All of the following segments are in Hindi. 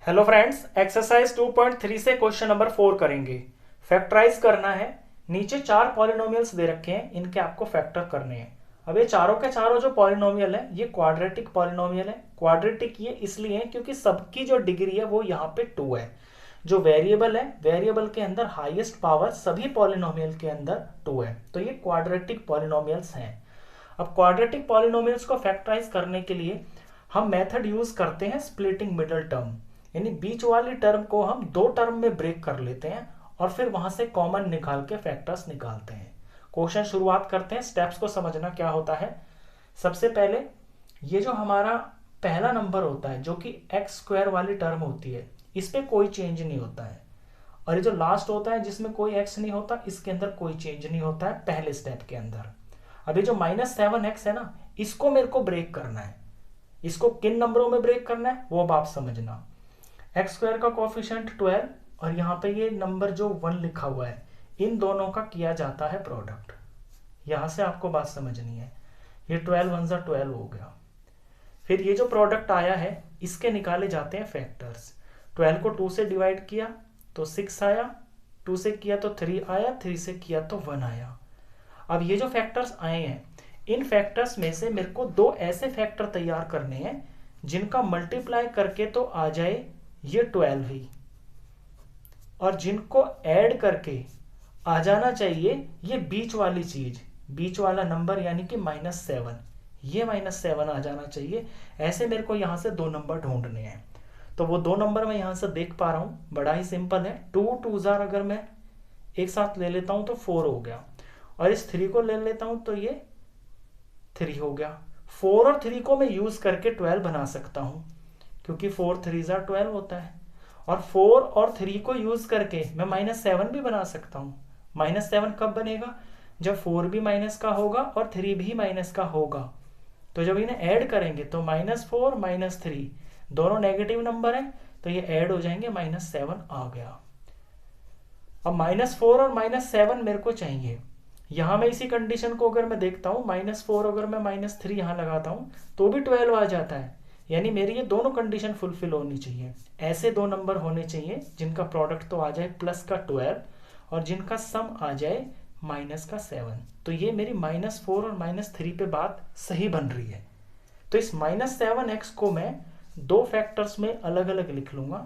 हेलो फ्रेंड्स, एक्सरसाइज 2.3 से क्वेश्चन नंबर 4 करेंगे। फैक्टराइज करना है। नीचे चार पॉलिनोमियल्स दे रखे हैं, इनके आपको फैक्टर करने हैं। अब ये चारों के चारों जो पॉलिनोमियल है ये क्वाड्रेटिक पॉलिनोमियल है। क्वाड्रेटिक ये इसलिए है क्योंकि सबकी जो डिग्री है वो यहाँ पे 2 है। जो वेरिएबल है, वेरिएबल के अंदर हाईएस्ट पावर सभी पॉलिनोमियल के अंदर 2 है, तो ये क्वाड्रेटिक पॉलिनोमियल्स हैं। अब क्वाड्रेटिक पॉलिनोमियल्स को फैक्टराइज करने के लिए हम मेथड यूज करते हैं स्प्लिटिंग मिडल टर्म, यानी बीच वाली टर्म को हम दो टर्म में ब्रेक कर लेते हैं और फिर वहां से कॉमन निकाल के फैक्टर्स निकालते हैं। क्वेश्चन शुरुआत करते हैं। स्टेप्स को समझना क्या होता है। सबसे पहले ये जो हमारा पहला नंबर होता है जो कि एक्स स्क्वायर वाली टर्म होती है, इस पे कोई चेंज नहीं होता है। और ये जो लास्ट होता है जिसमें कोई एक्स नहीं होता, इसके अंदर कोई चेंज नहीं होता है पहले स्टेप के अंदर। अभी जो -7x है ना, इसको मेरे को ब्रेक करना है। इसको किन नंबरों में ब्रेक करना है वो अब आप समझना। एक्स स्क्वायर का कोफिशिएंट 12 और यहाँ पे ये नंबर जो 1 लिखा हुआ है, इन दोनों का किया जाता है प्रोडक्ट। यहां से आपको बात समझनी है। ये 12 1 जा 12 हो गया। फिर ये जो प्रोडक्ट आया है इसके निकाले जाते हैं फैक्टर्स। 12 को 2 से डिवाइड किया तो 6 आया, 2 से किया तो 3 आया, 3 से किया तो 1 आया। अब ये जो फैक्टर्स आए हैं, इन फैक्टर्स में से मेरे को दो ऐसे फैक्टर तैयार करने हैं जिनका मल्टीप्लाई करके तो आ जाए ये 12 ही, और जिनको ऐड करके आ जाना चाहिए ये बीच वाली चीज, बीच वाला नंबर यानी कि -7। ये -7 आ जाना चाहिए। ऐसे मेरे को यहां से दो नंबर ढूंढने हैं। तो वो दो नंबर मैं यहां से देख पा रहा हूं, बड़ा ही सिंपल है। 2 2 जार अगर मैं एक साथ ले लेता हूं तो 4 हो गया, और इस 3 को ले लेता हूं तो ये 3 हो गया। 4 और 3 को मैं यूज करके 12 बना सकता हूं, क्योंकि 4 3 जार 12 होता है। और 4 और 3 को यूज करके मैं -7 भी बना सकता हूं। -7 कब बनेगा? जब 4 भी माइनस का होगा और 3 भी माइनस का होगा। तो जब इन्हें ऐड करेंगे तो -4 -3 दोनों नेगेटिव नंबर हैं, तो ये ऐड हो जाएंगे, -7 आ गया। अब -4 और -7 मेरे को चाहिए। यहां मैं इसी कंडीशन को अगर मैं देखता हूं, -4 अगर मैं -3 यहां लगाता हूं तो भी 12 आ जाता है। यानी मेरी ये दोनों कंडीशन फुलफिल होनी चाहिए। ऐसे दो नंबर होने चाहिए जिनका प्रोडक्ट तो आ जाए +12 और जिनका सम आ जाए -7। तो ये मेरी -4 और -3 पे बात सही बन रही है। तो इस -7x को मैं दो फैक्टर्स में अलग अलग लिख लूंगा।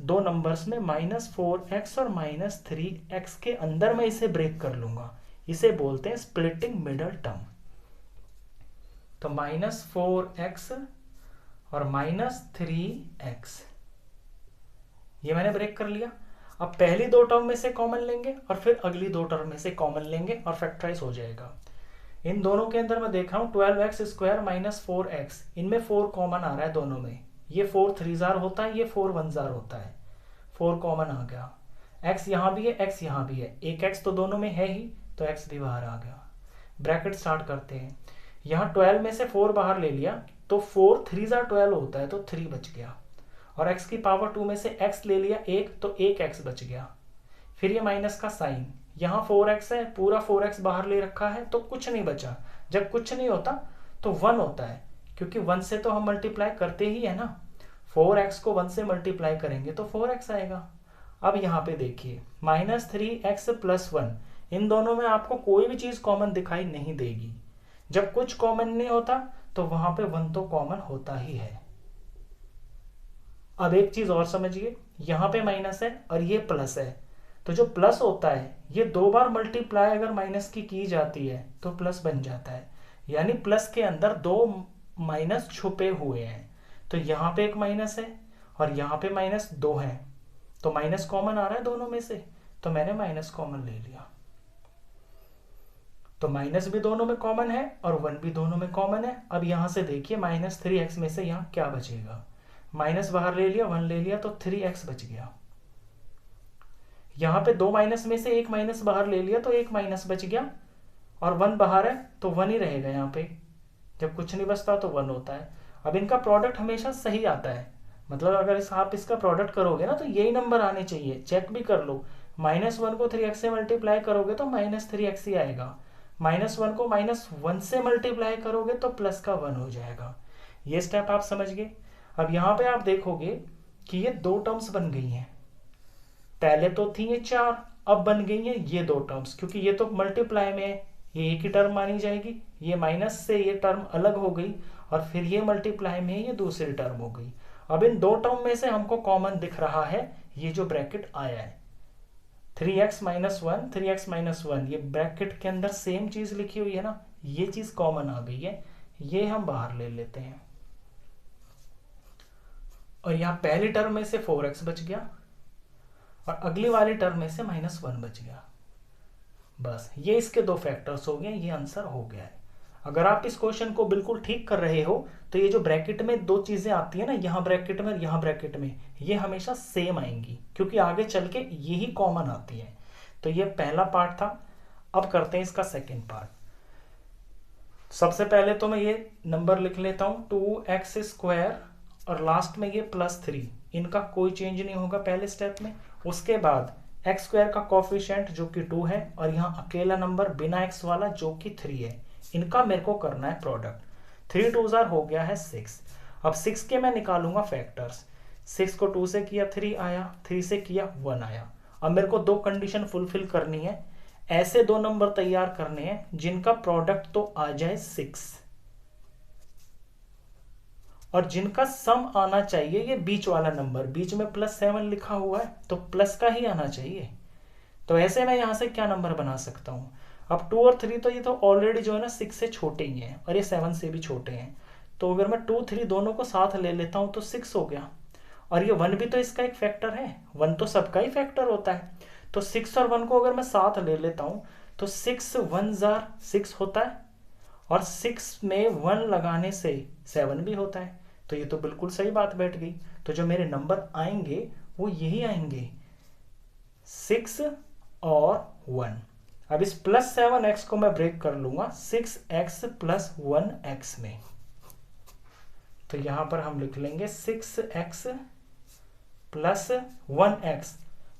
दो नंबर्स में -4x और -3x के अंदर मैं इसे ब्रेक कर लूंगा। इसे बोलते हैं स्प्लिटिंग मिडल टर्म। तो -4x और -3x ये मैंने ब्रेक कर लिया। अब पहली दो टर्म में से कॉमन लेंगे और फिर अगली दो टर्म में से कॉमन लेंगे और फैक्टराइज हो जाएगा। इन दोनों के अंदर मैं देख रहा हूं 12x स्क्वायर -4x, इनमें 4 कॉमन आ रहा है दोनों में। ये 4 3 जार होता है, ये 4 1 जार होता है। 4 कॉमन आ गया। x यहां भी है, x यहां भी है, एक x तो दोनों में है ही, तो x भी बाहर आ गया। ब्रैकेट स्टार्ट करते हैं। यहाँ 12 में से 4 बाहर ले लिया तो 4 3 जार 12 होता है, तो 3 बच गया। और x की पावर 2 में से x ले लिया 1, तो 1x बच गया। फिर ये माइनस का साइन, यहाँ 4x है, पूरा 4x बाहर ले रखा है तो कुछ नहीं बचा। जब कुछ नहीं होता तो 1 होता है, क्योंकि 1 से तो हम मल्टीप्लाई करते ही है ना। 4x को 1 से मल्टीप्लाई करेंगे तो 4x आएगा। अब यहाँ पे देखिए -3x + 1, इन दोनों में आपको कोई भी चीज कॉमन दिखाई नहीं देगी। जब कुछ कॉमन नहीं होता तो वहां पे 1 तो कॉमन होता ही है। अब एक चीज और समझिए, यहाँ पे माइनस है और ये प्लस है, तो जो प्लस होता है ये दो बार मल्टीप्लाई अगर माइनस की जाती है तो प्लस बन जाता है। यानी प्लस के अंदर दो माइनस छुपे हुए हैं। तो यहाँ पे एक माइनस है और यहाँ पे -2 है, तो माइनस कॉमन आ रहा है दोनों में से, तो मैंने माइनस कॉमन ले लिया। तो माइनस भी दोनों में कॉमन है और 1 भी दोनों में कॉमन है। अब यहां से देखिए -3x में से यहाँ क्या बचेगा? माइनस बाहर ले लिया, 1 ले लिया, तो 3x बच गया। यहाँ पे दो माइनस में से एक माइनस बाहर ले लिया तो एक माइनस बच गया, और 1 बाहर है तो 1 ही रहेगा। यहाँ पे जब कुछ नहीं बचता तो 1 होता है। अब इनका प्रोडक्ट हमेशा सही आता है, मतलब अगर आप इसका प्रोडक्ट करोगे ना तो यही नंबर आने चाहिए। चेक भी कर लो, -1 को 3x से मल्टीप्लाई करोगे तो -3x ही आएगा। -1 को -1 से मल्टीप्लाई करोगे तो +1 हो जाएगा। ये स्टेप आप समझ गए। अब यहाँ पे आप देखोगे कि ये दो टर्म्स बन गई हैं। पहले तो थी ये 4, अब बन गई हैं ये दो टर्म्स, क्योंकि ये तो मल्टीप्लाई में है, ये एक ही टर्म मानी जाएगी। ये माइनस से ये टर्म अलग हो गई और फिर ये मल्टीप्लाई में ये दूसरी टर्म हो गई। अब इन दो टर्म में से हमको कॉमन दिख रहा है ये जो ब्रैकेट आया है 3x माइनस 1, 3x माइनस 1, ये ब्रैकेट के अंदर सेम चीज लिखी हुई है ना, ये चीज कॉमन आ गई है, ये हम बाहर ले लेते हैं। और यहां पहली टर्म में से 4x बच गया और अगली वाली टर्म में से -1 बच गया। बस ये इसके दो फैक्टर्स हो गए, ये आंसर हो गया है। अगर आप इस क्वेश्चन को बिल्कुल ठीक कर रहे हो तो ये जो ब्रैकेट में दो चीजें आती है ना, यहाँ ब्रैकेट में और यहाँ ब्रैकेट में, ये हमेशा सेम आएंगी क्योंकि आगे चल के यही कॉमन आती है। तो ये पहला पार्ट था। अब करते हैं इसका सेकेंड पार्ट। सबसे पहले तो मैं ये नंबर लिख लेता हूं 2x² और लास्ट में ये +3, इनका कोई चेंज नहीं होगा पहले स्टेप में। उसके बाद x² का कोफिशिएंट जो कि 2 है और यहाँ अकेला नंबर बिना x वाला जो कि 3 है, इनका मेरे को करना है प्रोडक्ट। 3 2 हो गया है 6। अब 6 के मैं निकालूंगा फैक्टर्स। 6 को 2 से किया 3 आया, 3 से किया 1 आया। अब मेरे को दो कंडीशन फुलफिल करनी है, ऐसे दो नंबर तैयार करने हैं जिनका प्रोडक्ट तो आ जाए 6 और जिनका सम आना चाहिए ये बीच वाला नंबर, बीच में +7 लिखा हुआ है तो प्लस का ही आना चाहिए। तो ऐसे मैं यहां से क्या नंबर बना सकता हूं, अब 2 और 3 तो ये तो ऑलरेडी जो है ना 6 से छोटे ही हैं और ये 7 से भी छोटे हैं। तो अगर मैं 2 3 दोनों को साथ ले लेता हूं तो 6 हो गया। और ये 1 भी तो इसका एक फैक्टर है, 1 तो सबका ही फैक्टर होता है। तो 6 और 1 को अगर मैं साथ ले लेता हूं तो 6 1 जार 6 होता है और 6 में 1 लगाने से 7 भी होता है। तो ये तो बिल्कुल सही बात बैठ गई। तो जो मेरे नंबर आएंगे वो यही आएंगे 6 और 1। अब इस +7x को मैं ब्रेक कर लूंगा 6x + 1x में। तो यहां पर हम लिख लेंगे 6x + 1x।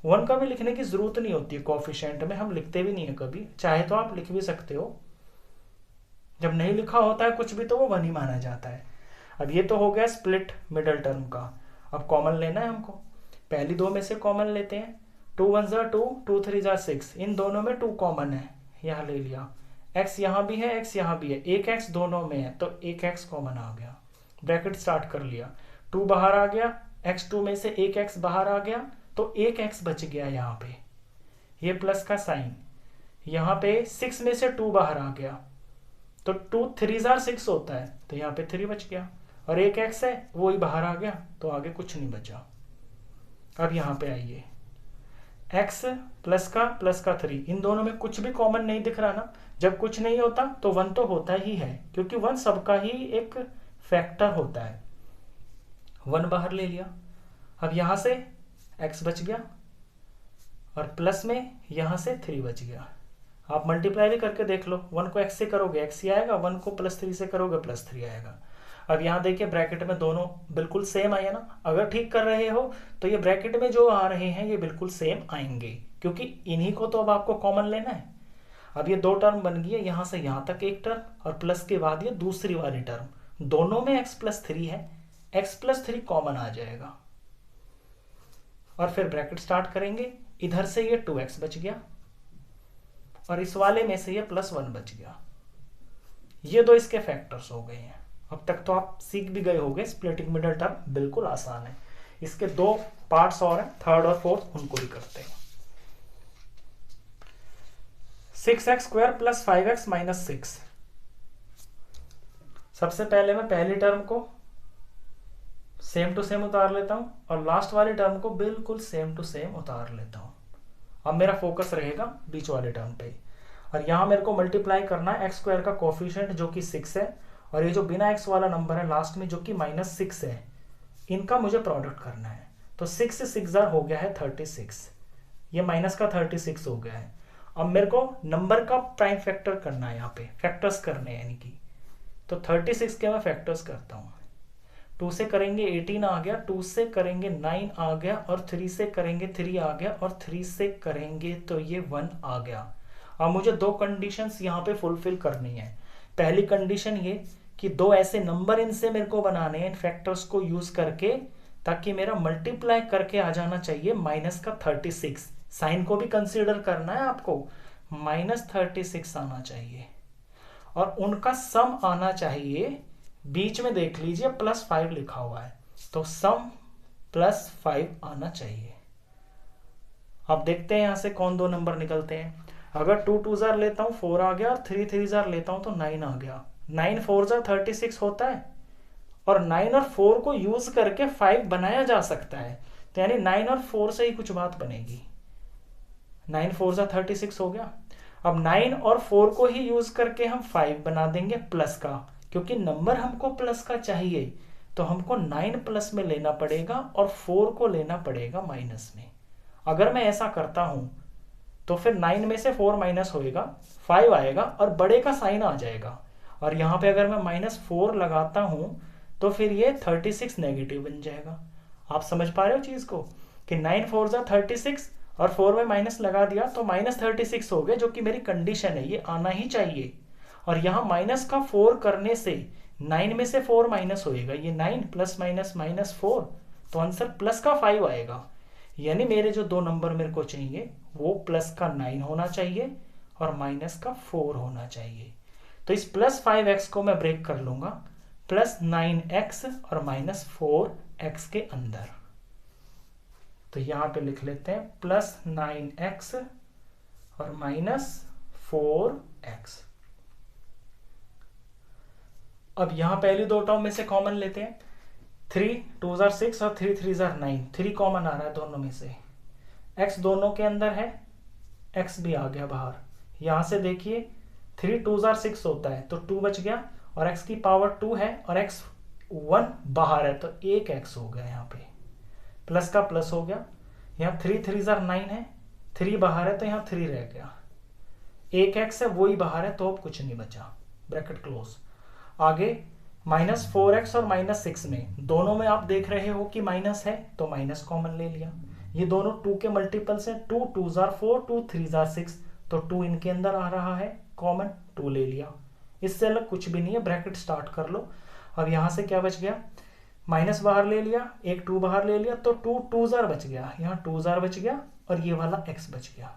1 का भी लिखने की जरूरत नहीं होती है, कोफिशिएंट में हम लिखते भी नहीं है कभी, चाहे तो आप लिख भी सकते हो। जब नहीं लिखा होता है कुछ भी तो वो 1 ही माना जाता है। अब ये तो हो गया स्प्लिट मिडल टर्म का। अब कॉमन लेना है हमको, पहली दो में से कॉमन लेते हैं। 2 1 = 2, 2 3 = 6, इन दोनों में 2 कॉमन है, यहाँ ले लिया। x यहाँ भी है, x यहाँ भी है, एक x दोनों में है तो एक x कॉमन आ गया। ब्रैकेट स्टार्ट कर लिया, 2 बाहर आ गया, x2 में से एक x बाहर आ गया तो एक x बच गया यहाँ पे, ये प्लस का साइन। यहाँ पे 6 में से 2 बाहर आ गया तो 2 3 = 6 होता है तो यहाँ पे 3 बच गया और एक x है वो ही बाहर आ गया तो आगे कुछ नहीं बचा। अब यहाँ पे आइए, x प्लस का 3, इन दोनों में कुछ भी कॉमन नहीं दिख रहा ना। जब कुछ नहीं होता तो 1 तो होता ही है क्योंकि 1 सबका ही एक फैक्टर होता है। 1 बाहर ले लिया। अब यहां से x बच गया और प्लस में यहां से 3 बच गया। आप मल्टीप्लाई भी करके देख लो, 1 को x से करोगे x ही आएगा, 1 को +3 से करोगे +3 आएगा। अब यहाँ देखिए ब्रैकेट में दोनों बिल्कुल सेम आए ना। अगर ठीक कर रहे हो तो ये ब्रैकेट में जो आ रहे हैं ये बिल्कुल सेम आएंगे क्योंकि इन्हीं को तो अब आपको कॉमन लेना है। अब ये दो टर्म बन गई है, यहाँ से यहाँ तक एक टर्म और प्लस के बाद ये दूसरी वाली टर्म, दोनों में x + 3 है, x + 3 कॉमन आ जाएगा। और फिर ब्रैकेट स्टार्ट करेंगे, इधर से ये 2x बच गया और इस वाले में से ये +1 बच गया। ये दो इसके फैक्टर्स हो गए हैं। अब तक तो आप सीख भी गए होंगे स्प्लिटिंग मिडल टर्म बिल्कुल आसान है। इसके दो पार्ट्स और हैं, थर्ड और फोर्थ, उनको भी करते हैं। 6x² + 5x - 6। सबसे पहले मैं पहली टर्म को सेम टू सेम उतार लेता हूं और लास्ट वाली टर्म को बिल्कुल सेम टू सेम उतार लेता हूं। अब मेरा फोकस रहेगा बीच वाले टर्म पे और यहां मेरे को मल्टीप्लाई करना है x² का कोफिशिएंट जो कि 6 है और ये जो बिना x वाला नंबर है लास्ट में जो कि -6 है, इनका मुझे प्रोडक्ट करना है। तो 6 से 6 हो गया है 36, ये माइनस का 36 हो गया है। अब मेरे को नंबर का प्राइम फैक्टर करना है, यहाँ पे फैक्टर्स करने हैं यानी कि। तो 36 के मैं फैक्टर्स करता हूँ। 2 से करेंगे 18 आ गया, 2 से करेंगे 9 आ गया और 3 से करेंगे 3 आ गया और 3 से करेंगे तो ये 1 आ गया। अब मुझे दो कंडीशंस यहाँ पे फुलफिल करनी है। पहली कंडीशन ये कि दो ऐसे नंबर इनसे मेरे को बनाने हैं फैक्टर्स को यूज करके ताकि मेरा मल्टीप्लाई करके आ जाना चाहिए माइनस का 36। साइन को भी कंसीडर करना है आपको, -36 आना चाहिए और उनका सम आना चाहिए, बीच में देख लीजिए +5 लिखा हुआ है, तो सम +5 आना चाहिए। अब देखते हैं यहां से कौन दो नंबर निकलते हैं। अगर 2 2 जार लेता हूं 4 आ गया और 3 3 जार लेता हूं तो 9 आ गया। 9 4 जार 36 होता है और 9 और 4 को यूज करके 5 बनाया जा सकता है, तो यानी 9 और 4 से ही कुछ बात बनेगी। 9 4 जार 36 हो गया। अब 9 और 4 को ही यूज करके हम 5 बना देंगे प्लस का, क्योंकि नंबर हमको प्लस का चाहिए, तो हमको 9 प्लस में लेना पड़ेगा और 4 को लेना पड़ेगा माइनस में। अगर मैं ऐसा करता हूं तो फिर 9 में से 4 माइनस होएगा, 5 आएगा और बड़े का साइन आ जाएगा, और यहां पे अगर मैं -4 लगाता हूं तो फिर ये 36 नेगेटिव बन जाएगा। आप समझ पा रहे हो चीज को कि 9 4 जार 36 और 4 में माइनस लगा दिया तो -36 हो गए, जो कि मेरी कंडीशन है, ये आना ही चाहिए। और यहाँ माइनस का 4 करने से 9 में से 4 माइनस होएगा, ये 9 +- -4, तो आंसर प्लस का 5 आएगा। यानी मेरे जो दो नंबर मेरे को चाहिए वो प्लस का 9 होना चाहिए और माइनस का 4 होना चाहिए। तो इस +5x को मैं ब्रेक कर लूंगा +9x और -4x के अंदर। तो यहां पे लिख लेते हैं +9x और -4x। अब यहां पहली दो टर्म में से कॉमन लेते हैं। 3 2 जार 6 और 3 3 जार 9, 3 कॉमन आ रहा है दोनों में से। x दोनों के अंदर है, x भी आ गया बाहर। यहां से देखिए 3 2 जार 6 होता है तो 2 बच गया, और x की पावर 2 है और x 1 बाहर है तो 1 x हो गया। यहाँ पे प्लस का प्लस हो गया। यहाँ 3 3 जार 9 है, 3 बाहर है तो यहाँ 3 रह गया, 1 x है वही बाहर है तो अब कुछ नहीं बचा, ब्रैकेट क्लोज। आगे -4x और -6 में दोनों में आप देख रहे हो कि माइनस है तो माइनस कॉमन ले लिया। ये दोनों 2 के मल्टीपल्स हैं, 2 2 जार 4 2 3 जार 6, तो 2 इनके अंदर आ रहा है कॉमन, 2 ले लिया। इससे अलग कुछ भी नहीं है, ब्रैकेट स्टार्ट कर लो। अब यहां से क्या बच गया, माइनस बाहर ले लिया, एक 2 बाहर ले लिया तो 2 2 जार बच गया, यहाँ 2 जार बच गया और ये वाला x बच गया।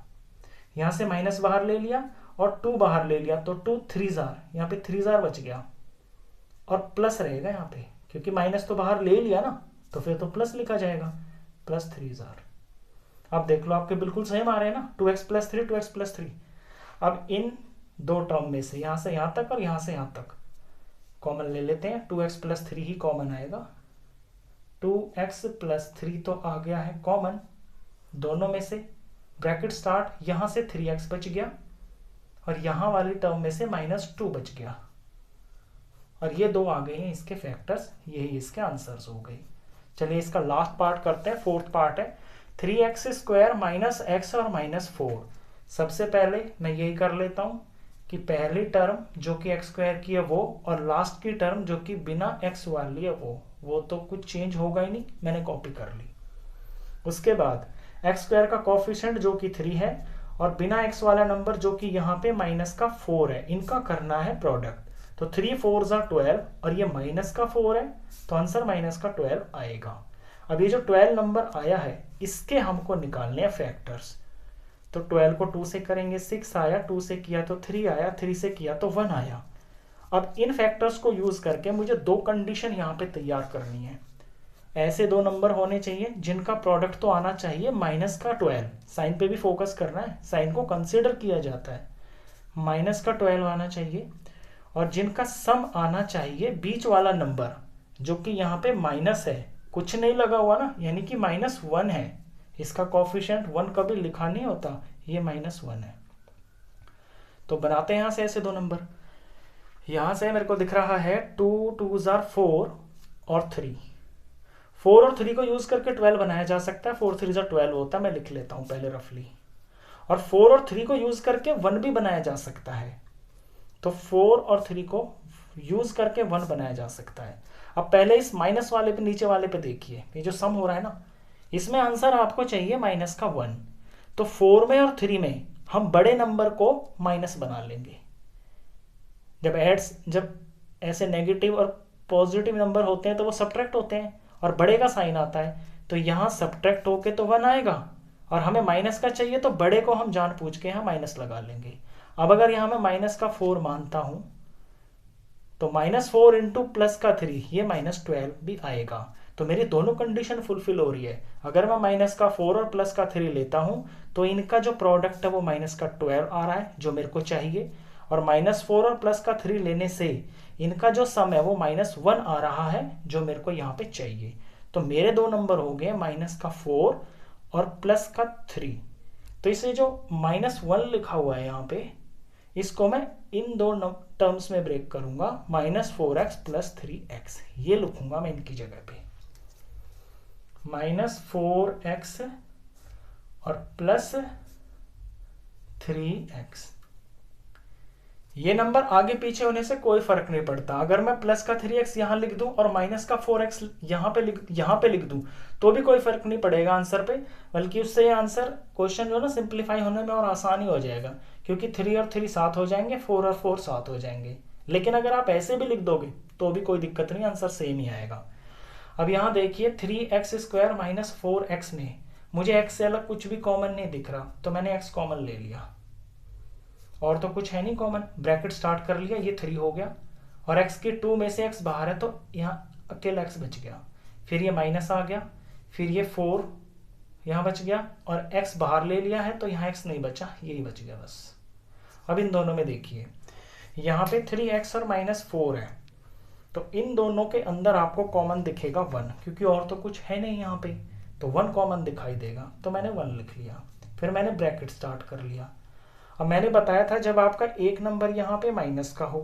यहां से माइनस बाहर ले लिया और 2 बाहर ले लिया तो 2 3 जार, यहाँ पे 3 जार बच गया और प्लस रहेगा यहाँ पे, क्योंकि माइनस तो बाहर ले लिया ना, तो फिर तो प्लस लिखा जाएगा, +3 जार। अब देख लो आपके बिल्कुल सेम आ रहे हैं ना, 2x + 3 2x + 3। अब इन दो टर्म में से यहां से यहां तक और यहां से यहां तक कॉमन ले लेते हैं, 2x + 3 ही कॉमन आएगा। 2x + 3 तो आ गया है कॉमन दोनों में से, ब्रैकेट स्टार्ट। यहां से 3x बच गया और यहां वाली टर्म में से -2 बच गया, और ये दो आ गए हैं इसके फैक्टर्स, यही इसके आंसर्स हो गए। चलिए इसका लास्ट पार्ट करते हैं, फोर्थ पार्ट है 3x² - x और -4। सबसे पहले मैं यही कर लेता हूं कि पहली टर्म जो कि x² की है वो, और लास्ट की टर्म जो कि बिना x वाली है वो तो कुछ चेंज होगा ही नहीं, मैंने कॉपी कर ली। उसके बाद x² का कोफिशिएंट जो कि 3 है और बिना x वाला नंबर जो कि यहाँ पे -4 है, इनका करना है प्रोडक्ट। तो 3 4 जार 12 और ये -4 है तो आंसर -12 आएगा। अब ये जो 12 नंबर आया है इसके हमको निकालने हैं फैक्टर्स। तो 12 को 2 से करेंगे 6 आया, 2 से किया तो 3 आया, 3 से किया तो 1 आया। अब इन फैक्टर्स को यूज करके मुझे दो कंडीशन यहाँ पे तैयार करनी है। ऐसे दो नंबर होने चाहिए जिनका प्रोडक्ट तो आना चाहिए -12, साइन पे भी फोकस करना है, साइन को कंसिडर किया जाता है। -12 आना चाहिए और जिनका सम आना चाहिए बीच वाला नंबर जो कि यहाँ पे माइनस है, कुछ नहीं लगा हुआ ना, यानी कि -1 है, इसका कोफिशिएंट 1 कभी लिखा नहीं होता, ये -1 है। तो बनाते हैं यहां से ऐसे दो नंबर। यहां से मेरे को दिख रहा है 2 2 जार 4 और 3, 4 और 3 को यूज करके 12 बनाया जा सकता है, 4 3 जार 12 होता है, मैं लिख लेता हूं पहले रफली। और 4 और 3 को यूज करके 1 भी बनाया जा सकता है, तो 4 और 3 को यूज करके 1 बनाया जा सकता है। अब पहले इस माइनस वाले पे, नीचे वाले पे देखिए, ये जो सम हो रहा है ना, इसमें आंसर आपको चाहिए -1। तो 4 में और 3 में हम बड़े नंबर को माइनस बना लेंगे। जब ऐसे नेगेटिव और पॉजिटिव नंबर होते हैं तो वो सब्ट्रैक्ट होते हैं, और बड़े का साइन आता है, तो यहाँ सब्ट्रैक्ट होके तो 1 आएगा, और हमें माइनस का चाहिए तो बड़े को हम जानबूझ के यहाँ माइनस लगा लेंगे। अब अगर यहाँ मैं माइनस का 4 मानता हूँ तो -4 इंटू प्लस का 3, ये -12 भी आएगा। तो मेरी दोनों कंडीशन फुलफिल हो रही है। अगर मैं माइनस का 4 और प्लस का 3 लेता हूँ तो इनका जो प्रोडक्ट है वो माइनस का 12 आ रहा है जो मेरे को चाहिए, और -4 और प्लस का 3 लेने से इनका जो सम है वो -1 आ रहा है जो मेरे को यहाँ पे चाहिए। तो मेरे दो नंबर हो गए -4 और प्लस का 3। तो इसे जो -1 लिखा हुआ है यहाँ पे, इसको मैं इन दो टर्म्स में ब्रेक करूंगा, -4x + 3x, ये लिखूंगा मैं इनकी जगह पे, -4x और प्लस 3x। ये नंबर आगे पीछे होने से कोई फर्क नहीं पड़ता। अगर मैं प्लस का 3x यहां लिख दूं और माइनस का 4x यहां पे लिख दूं तो भी कोई फर्क नहीं पड़ेगा आंसर पे, बल्कि उससे ये आंसर क्वेश्चन जो है ना सिंप्लीफाई होने में और आसानी हो जाएगा, क्योंकि 3 और 3 7 हो जाएंगे, 4 और 4 7 हो जाएंगे। लेकिन अगर आप ऐसे भी लिख दोगे तो भी कोई दिक्कत नहीं, आंसर सेम ही आएगा। अब यहाँ देखिए 3x² - 4x में मुझे x से अलग कुछ भी कॉमन नहीं दिख रहा, तो मैंने x कॉमन ले लिया, और तो कुछ है नहीं कॉमन, ब्रैकेट स्टार्ट कर लिया, ये 3 हो गया, और x के 2 में से x बाहर है तो यहाँ अकेला x बच गया, फिर ये माइनस आ गया, फिर ये 4 यहाँ बच गया, और x बाहर ले लिया है तो यहाँ x नहीं बचा, यही बच गया बस। अब इन दोनों में देखिए यहाँ पे 3x और -4 है, तो इन दोनों के अंदर आपको कॉमन दिखेगा 1, क्योंकि और तो कुछ है नहीं यहाँ पे, तो 1 कॉमन दिखाई देगा, तो मैंने 1 लिख लिया, फिर मैंने ब्रैकेट स्टार्ट कर लिया। अब मैंने बताया था जब आपका एक नंबर यहाँ पे माइनस का हो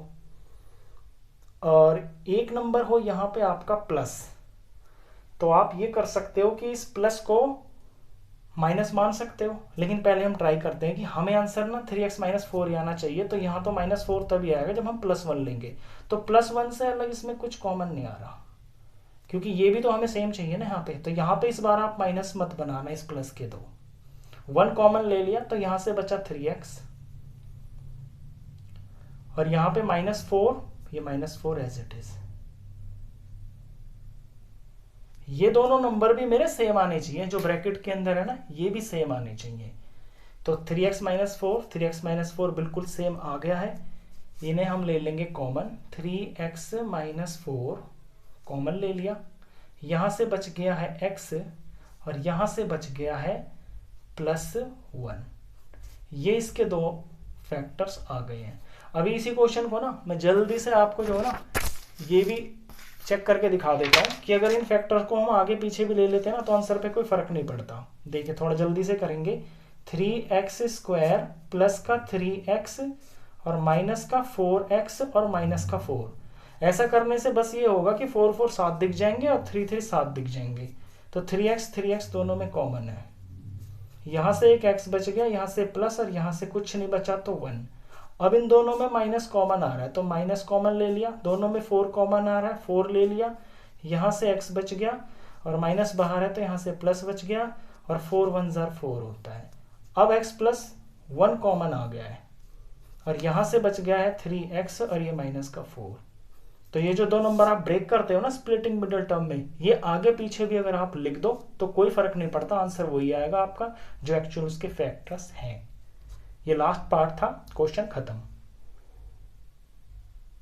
और एक नंबर हो यहाँ पे आपका प्लस, तो आप ये कर सकते हो कि इस प्लस को माइनस मान सकते हो, लेकिन पहले हम ट्राई करते हैं कि हमें आंसर ना 3x - 4 ही आना चाहिए। तो यहाँ तो -4 तभी आएगा जब हम +1 लेंगे, तो +1 से अलग इसमें कुछ कॉमन नहीं आ रहा, क्योंकि ये भी तो हमें सेम चाहिए ना यहाँ पे। तो यहाँ पे इस बार आप माइनस मत बनाना इस प्लस के, तो 1 कॉमन ले लिया, तो यहाँ से बचा 3x, और यहाँ पे -4, ये -4 एज इट इज। ये दोनों नंबर भी मेरे सेम आने चाहिए, जो ब्रैकेट के अंदर है ना ये भी सेम आने चाहिए। तो 3x - 4, 3x - 4 बिल्कुल सेम आ गया है, इन्हें हम ले लेंगे कॉमन, 3x - 4 कॉमन ले लिया, यहाँ से बच गया है x, और यहाँ से बच गया है +1। ये इसके दो फैक्टर्स आ गए हैं। अभी इसी क्वेश्चन को ना मैं जल्दी से आपको जो है ना ये भी चेक करके दिखा देता हूँ कि अगर इन फैक्टर्स को हम आगे पीछे भी ले लेते हैं ना तो आंसर पे कोई फर्क नहीं पड़ता। देखिए थोड़ा जल्दी से करेंगे, 3x² प्लस का 3x और माइनस का 4x और माइनस का 4। ऐसा करने से बस ये होगा कि 4 4 7 दिख जाएंगे और 3 3 7 दिख जाएंगे, तो 3x दोनों में कॉमन है। यहाँ से एक x बच गया, यहाँ से प्लस, और यहाँ से कुछ नहीं बचा तो 1। अब इन दोनों में माइनस कॉमन आ रहा है तो माइनस कॉमन ले लिया, दोनों में 4 कॉमन आ रहा है, 4 ले लिया, यहाँ से x बच गया, और माइनस बाहर है तो यहाँ से प्लस बच गया, और 4 1 4 होता है। अब x + 1 कॉमन आ गया है, और यहाँ से बच गया है 3x और ये -4। तो ये जो दो नंबर आप ब्रेक करते हो ना स्प्लिटिंग मिडिल टर्म में, ये आगे पीछे भी अगर आप लिख दो तो कोई फर्क नहीं पड़ता, आंसर वही आएगा आपका जो एक्चुअल उसके फैक्टर्स हैं। ये लास्ट पार्ट था, क्वेश्चन खत्म।